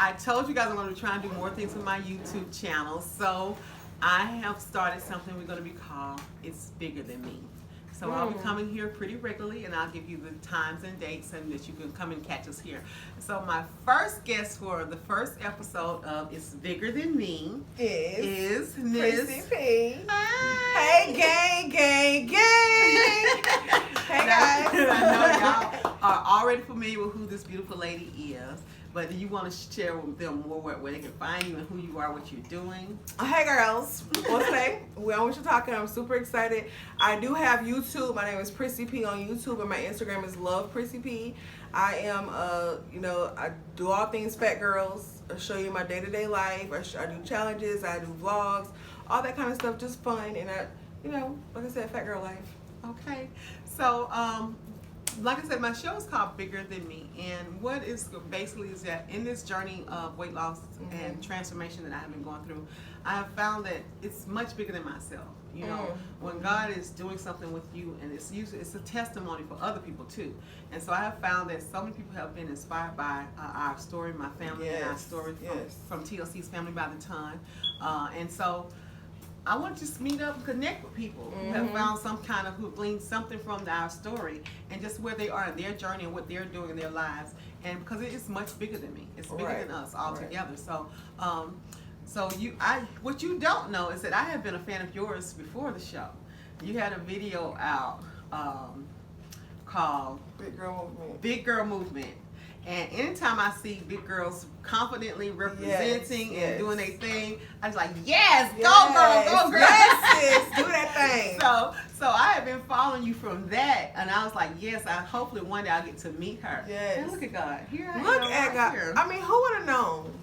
I told you guys I'm going to try and do more things with my YouTube channel. So I have started something we're going to be called It's Bigger Than Me. So I'll be coming here pretty regularly, and I'll give you the times and dates and that you can come and catch us here. So my first guest for the first episode of It's Bigger Than Me is Miss Prissy P. Hi. Hey, gang, gang, gang. Hey, guys. I know y'all are already familiar with who this beautiful lady is, but do you want to share with them more where they can find you and who you are, what you're doing? Hey, girls. Well, today, we're on Chitoka. I'm super excited. I do have YouTube. My name is Prissy P on YouTube, and my Instagram is Love Prissy P. I am, I do all things fat girls. I show you my day-to-day life. I do challenges. I do vlogs, all that kind of stuff, just fun. And like I said, fat girl life. Okay, so like I said, my show is called Bigger Than Me, and what is basically is that in this journey of weight loss and transformation that I have been going through, I have found that it's much bigger than myself. You know, when God is doing something with you, and it's a testimony for other people too. And so I have found that so many people have been inspired by our story, my family, and our story from TLC's Family by the Ton, and so I want to just meet up and connect with people who have found who've gleaned something from our story and just where they are in their journey and what they're doing in their lives. And because it is much bigger than me, it's bigger than us all together. So, what you don't know is that I have been a fan of yours before the show. You had a video out called Big Girl Movement. And anytime I see big girls confidently representing and doing their thing, I was like, yes, go girl, go girl. Yes, sis, do that thing. So I have been following you from that, and I was like, yes, hopefully one day I'll get to meet her. Yes. And look at God. Here I am. Look at God. Here. I mean, who would have known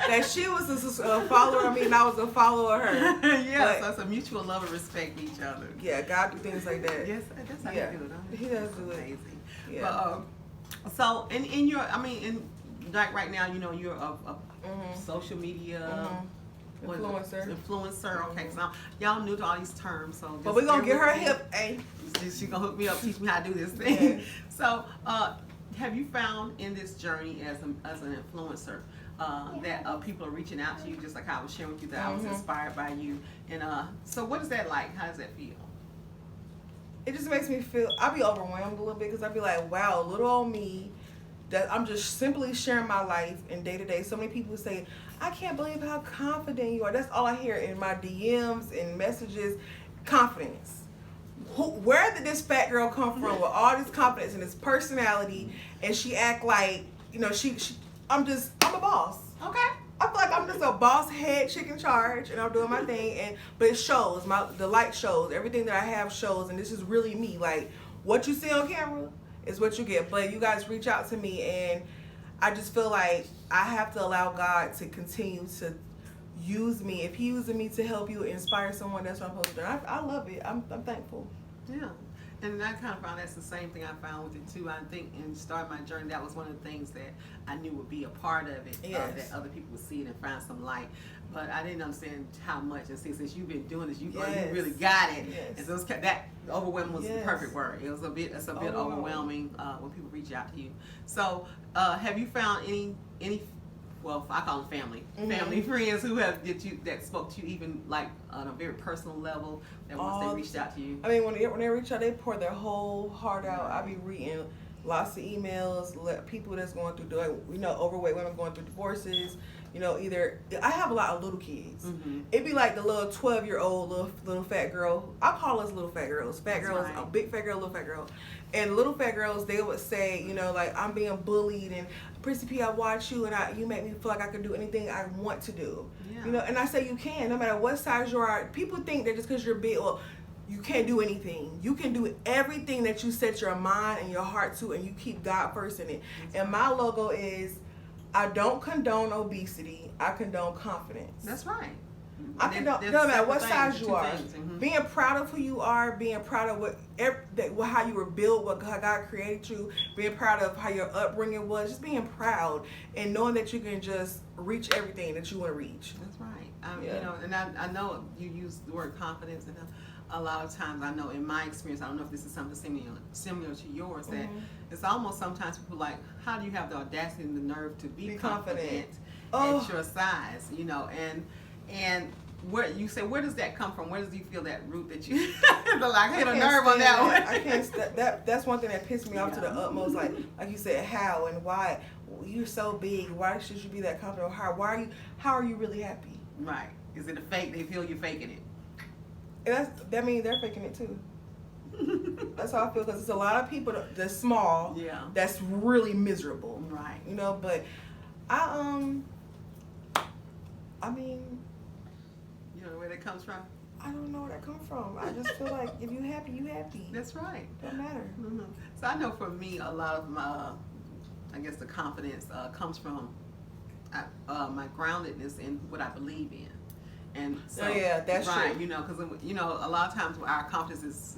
that she was a follower of me and I was a follower of her? Yeah, so it's a mutual love and respect each other. Yeah, God do things like that. Yes, that's how he do it. He does do it. Amazing. Yeah. But, so in your, like right now, you're a social media influencer. Okay, so y'all new to all these terms, so but we're gonna get her hip. She's gonna hook me up, teach me how to do this thing. So, have you found in this journey as an influencer that people are reaching out to you, just like I was sharing with you that I was inspired by you, and so what is that like? How does that feel? It just makes me feel, I'll be overwhelmed a little bit because I'll be like, wow, little old me, that I'm just simply sharing my life in day to day. So many people say, I can't believe how confident you are. That's all I hear in my DMs and messages, confidence. Where did this fat girl come from with all this confidence and this personality, and she act like, I'm a boss. Okay. I feel like I'm just a boss head chick in charge, and I'm doing my thing, but it shows. The light shows. Everything that I have shows, and this is really me. Like, what you see on camera is what you get. But you guys reach out to me, and I just feel like I have to allow God to continue to use me. If He using me to help you inspire someone, that's what I'm supposed to do. I love it. I'm thankful. Yeah. And I kind of found that's the same thing I found with it too. I think in starting my journey, that was one of the things that I knew would be a part of it, that other people would see it and find some light. But I didn't understand how much. And since you've been doing this, you really got it. Yes. And so that overwhelming was the perfect word. It's a bit overwhelming when people reach out to you. So have you found any? Well, I call them family friends who that spoke to you even like on a very personal level, that once they reached out to you. I mean, when they reach out, they pour their whole heart out. I be reading lots of emails, people that's going through, overweight women going through divorces. Either I have a lot of little kids. It'd be like the little 12-year-old little fat girl. I call us little fat girls. Fat girls, a big fat girl, little fat girl. And little fat girls, they would say, like, I'm being bullied, and Prissy P, I watch you, and you make me feel like I can do anything I want to do. Yeah. And I say you can, no matter what size you are. People think that just because you're big, you can't do anything. You can do everything that you set your mind and your heart to, and you keep God first in it. And my logo is, I don't condone obesity. I condone confidence. That's right. I condone, no matter what size you are. Being proud of who you are, being proud of how you were built, how God created you, being proud of how your upbringing was, just being proud and knowing that you can just reach everything that you want to reach. That's right. And I know you use the word confidence, and a lot of times, I know in my experience, I don't know if this is something similar to yours, that Mhm. it's almost sometimes people like, how do you have the audacity and the nerve to be confident Oh. at your size, you know, and where you say, where does that come from? Where does you feel that root that you like hit a nerve on that one? I can't. That's one thing that pissed me off to the Yeah. utmost. Like you said, how and why? You're so big. Why should you be that confident? How are you really happy? Right. Is it a fake? They feel you're faking it. And that means they're faking it too. That's how I feel, because it's a lot of people that's small. Yeah. That's really miserable. Right. You know, but I mean, You know where that comes from? I don't know where that comes from. I just feel like if you happy, you happy. That's right. Don't matter. Mm-hmm. So I know for me, a lot of my, I guess the confidence comes from my groundedness in what I believe in. And so, Oh, yeah, that's right, true. you know, because you know, a lot of times our confidence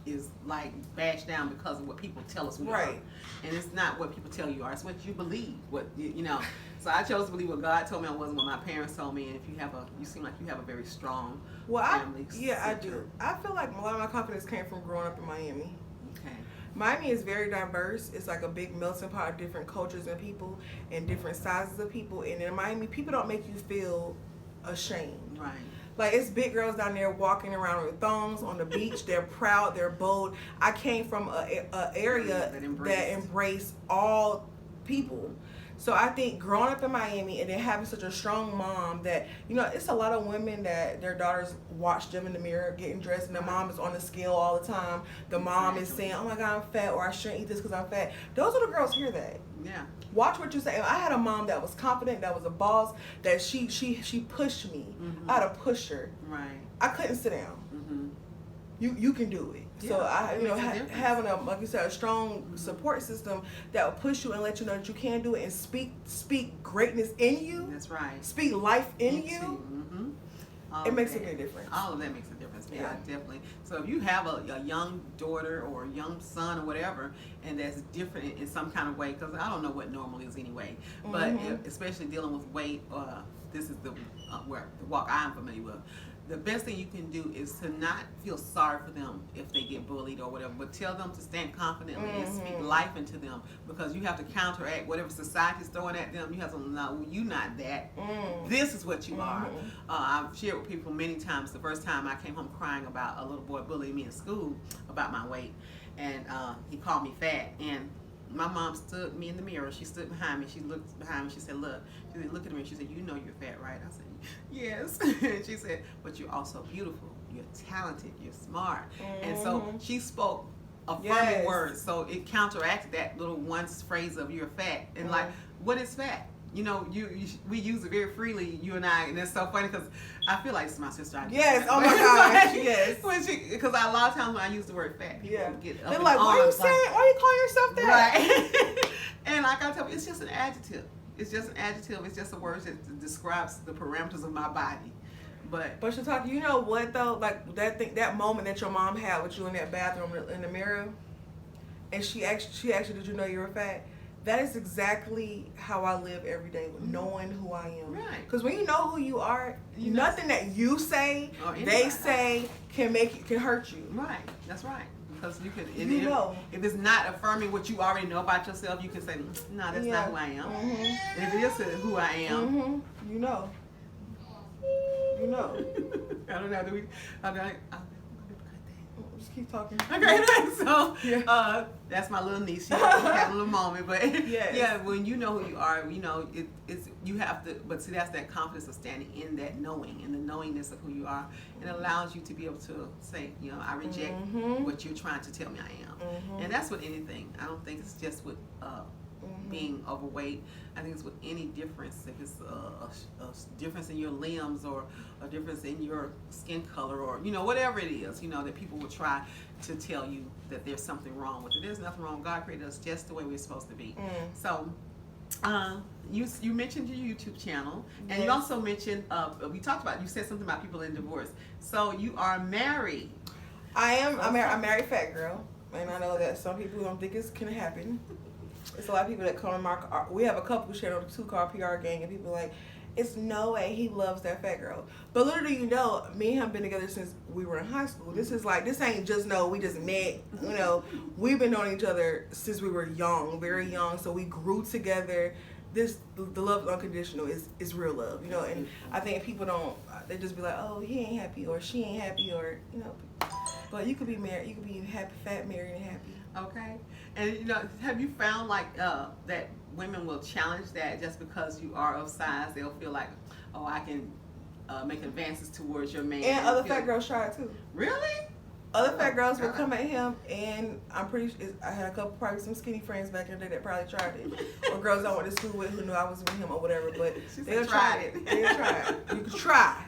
is like bashed down because of what people tell us we are, Right. and it's not what people tell you are. It's what you believe. What you know. So I chose to believe what God told me. I wasn't what my parents told me. And if you seem like you have a very strong family. I do. I feel like a lot of my confidence came from growing up in Miami. Okay. Miami is very diverse. It's like a big melting pot of different cultures and people and different sizes of people. And in Miami, people don't make you feel ashamed. Right. Like, it's big girls down there walking around with thongs on the beach. They're proud. They're bold. I came from a area that embraced all people. So I think growing up in Miami and then having such a strong mom that, you know, it's a lot of women that their daughters watch them in the mirror getting dressed and the mom is on the scale all the time. The mom is saying, oh my God, I'm fat, or I shouldn't eat this because I'm fat. Those little girls hear that. Yeah. Watch what you say. I had a mom that was confident, that was a boss, that she pushed me. Mm-hmm. I had to push her. Right. I couldn't sit down. Mm-hmm. You can do it. Yeah, So I, you know, it makes a difference. having a, like you said, a strong support system that will push you and let you know that you can do it and speak greatness in you. That's right. Speak life in you. Mm-hmm. It makes a big difference. All of that makes a difference. Yeah, Yeah. definitely. So if you have a young daughter or a young son or whatever, and that's different in some kind of way, because I don't know what normal is anyway, but Mhm. especially dealing with weight, this is the where the walk I'm familiar with. The best thing you can do is to not feel sorry for them if they get bullied or whatever, but tell them to stand confidently and speak life into them, because you have to counteract whatever society's throwing at them. You have to know you're not that. This is what you are. I've shared with people many times. The first time I came home crying about a little boy bullying me in school about my weight, and he called me fat, and my mom stood me in the mirror. She stood behind me. She looked behind me. She said, look at me. She said, you know you're fat, right? I said, yes. And she said, but you're also beautiful. You're talented. You're smart. And so she spoke affirming words. So it counteracted that little one phrase of you're fat. And like, what is fat? You know, we use it very freely, you and I, and it's so funny because I feel like it's my sister. Yes, oh my gosh, yes. Because a lot of times when I use the word fat, people get up They're in like, why arms, are you calling yourself that? Right. And like I tell you, it's just an adjective. It's just an adjective. It's just a word that describes the parameters of my body. But Chitoka, you know what though? Like that moment that your mom had with you in that bathroom in the mirror, and she asked you, did you know you were fat? That is exactly how I live every day, knowing who I am. Right. Because when you know who you are, nothing that you say, they say can hurt you. Right. That's right. Because you can, if it's not affirming what you already know about yourself, you can say, no, that's not who I am. And if it is who I am, you know. You know. I don't know. Just keep talking. Okay, so that's my little niece. She had a little moment, but yeah, when you know who you are, you know it's you have to. But see, that's that confidence of standing in that knowing and the knowingness of who you are, and it allows you to be able to say, you know, I reject what you're trying to tell me I am, and that's with anything. I don't think it's just with being overweight. I think it's with any difference. If it's a difference in your limbs or a difference in your skin color or, you know, whatever it is, you know, that people will try to tell you that there's something wrong with it. There's nothing wrong. God created us just the way we're supposed to be. So you mentioned your YouTube channel, and you also mentioned, we talked about, you said something about people in divorce. So you are married. I am. I'm a married fat girl, and I know that some people don't think it can happen. It's a lot of people that come to we have a couple shared on the 2 car PR gang, and people are like, it's no way he loves that fat girl. But little do you know, me and him been together since we were in high school. This is like, this ain't just we just met. You know, we've been knowing each other since we were young, very young. So we grew together. The love unconditional is real love, you know. And I think people don't, they just be like, oh, he ain't happy or she ain't happy or, you know. But you could be married, you could be happy, fat, married, and happy. Okay. And you know, have you found like that women will challenge that just because you are of size? They'll feel like, oh, I can make advances towards your man. And other fat girls try it too. Really? Other fat girls would come at him, and I'm pretty sure I had a couple, probably some skinny friends back in the day that probably tried it, or girls I went to school with who knew I was with him or whatever. But they'll try it. They'll try it. You can try,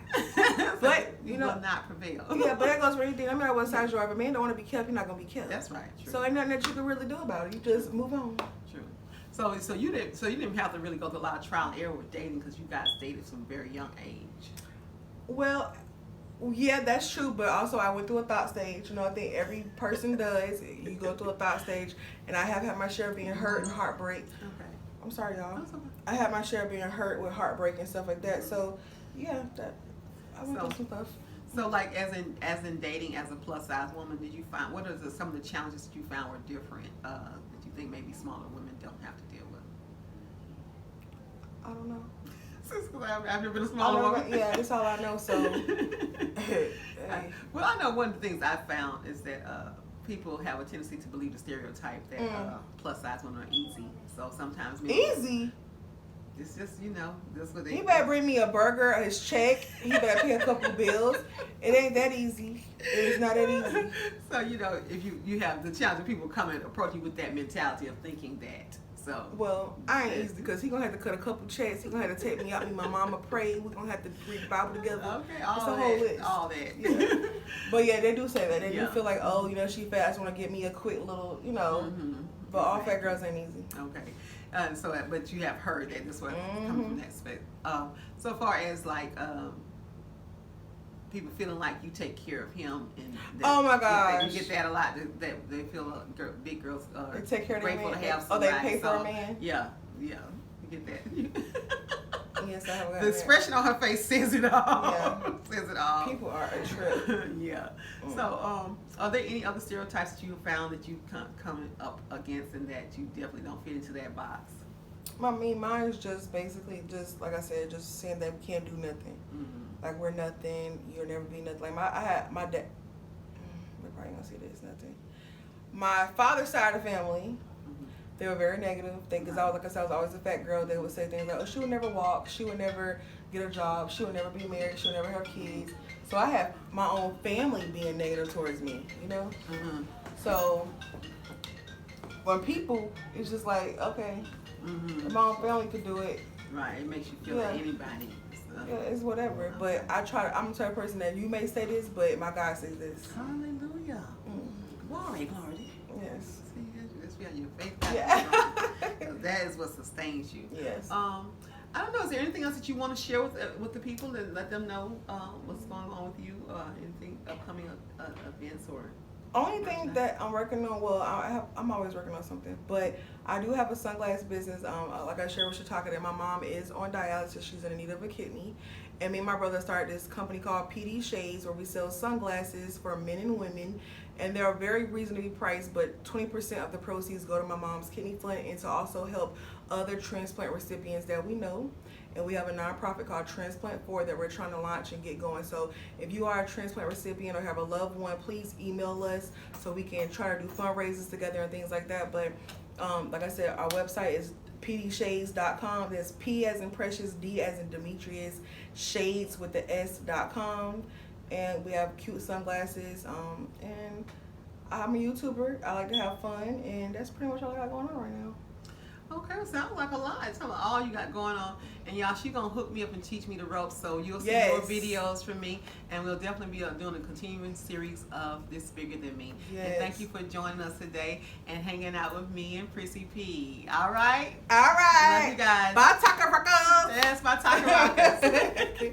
but you know, will not prevail. Yeah, but that goes for anything. I mean, I was size you are, if a man don't want to be kept, you're not gonna be kept. That's right. True. So ain't nothing that you can really do about it. You just move on. True. So you didn't have to really go through a lot of trial and error with dating because you guys dated from a very young age. Well, yeah, that's true, but also I went through a thought stage. You know, I think every person does. You go through a thought stage, and I have had my share of being hurt and heartbreak. Okay. I'm sorry, y'all. That's okay. I had my share of being hurt with heartbreak and stuff like that. So, yeah, I went through some stuff. So, like, as in dating as a plus size woman, did you find what are some of the challenges that you found were different that you think maybe smaller women don't have to deal with? I don't know. I've never been a smaller woman. Yeah, that's all I know. So, hey. Well, I know one of the things I found is that people have a tendency to believe the stereotype that plus size women are easy. So sometimes easy. It's just, you know, that's what they. He better bring me a burger, his check. He better pay a couple bills. It ain't that easy. It's not that easy. So, you know, if you have the challenge of people coming approach you with that mentality of thinking that. So. Well, I ain't easy because he gonna have to cut a couple checks. He gonna have to take me out. Me and my mama pray. We gonna have to read the Bible together. Okay, it's a whole list. All that. Yeah. But yeah, they do say that. They do feel like, oh, you know, she fast. Want to get me a quick little, you know. Mm-hmm. But all fat girls ain't easy. Okay. But you have heard that this one comes from that space. So far as like people feeling like you take care of him, and oh my gosh, you get that a lot. That they feel big girls they take care of grateful their to man. have somebody. Oh, they pay for a man. Yeah, you get that. Yes, I have. The expression on her face says it all. Yeah. Says it all. People are a trip. Yeah. So, are there any other stereotypes that you found that you come up against and that you definitely don't fit into that box? I mean, mine's just basically just like I said, just saying that we can't do nothing. Mm-hmm. Like we're nothing. You'll never be nothing. Like I had my dad. We're probably gonna see this nothing. My father's side of the family. They were very negative. Because I was always a fat girl. They would say things like, "Oh, she would never walk. She would never get a job. She would never be married. She would never have kids." So I have my own family being negative towards me. You know. Mm-hmm. So when people, it's just like, okay, if my own family could do it. Right. It makes you feel like anybody. So. Yeah, it's whatever. But I'm the type of person that you may say this, but my God says this. Hallelujah. Glory. Yes. Your faith. Yeah. That is what sustains you. Yes. I don't know. Is there anything else that you want to share with the people and let them know what's going on with you? Anything upcoming events or? Only thing that I'm working on. Well, I'm always working on something, but I do have a sunglass business. Like I shared with Chitoka, that my mom is on dialysis. She's in need of a kidney, and me and my brother started this company called PD Shades, where we sell sunglasses for men and women. And they're very reasonably priced, but 20% of the proceeds go to my mom's kidney fund and to also help other transplant recipients that we know. And we have a nonprofit called Transplant For that we're trying to launch and get going. So if you are a transplant recipient or have a loved one, please email us so we can try to do fundraisers together and things like that. But like I said, our website is pdshades.com. That's P as in Precious, D as in Demetrius, Shades with the S.com. And we have cute sunglasses, and I'm a YouTuber. I like to have fun, and that's pretty much all I got going on right now. Okay, well, sounds like a lot. It's like all you got going on. And y'all, she gonna hook me up and teach me the ropes, so you'll see more videos from me, and we'll definitely be doing a continuing series of This Bigger Than Me. Yes. And thank you for joining us today and hanging out with me and Prissy P. All right? All right. Love you guys. Bye, Taka Rockers. Yes, bye, Taka Rockers.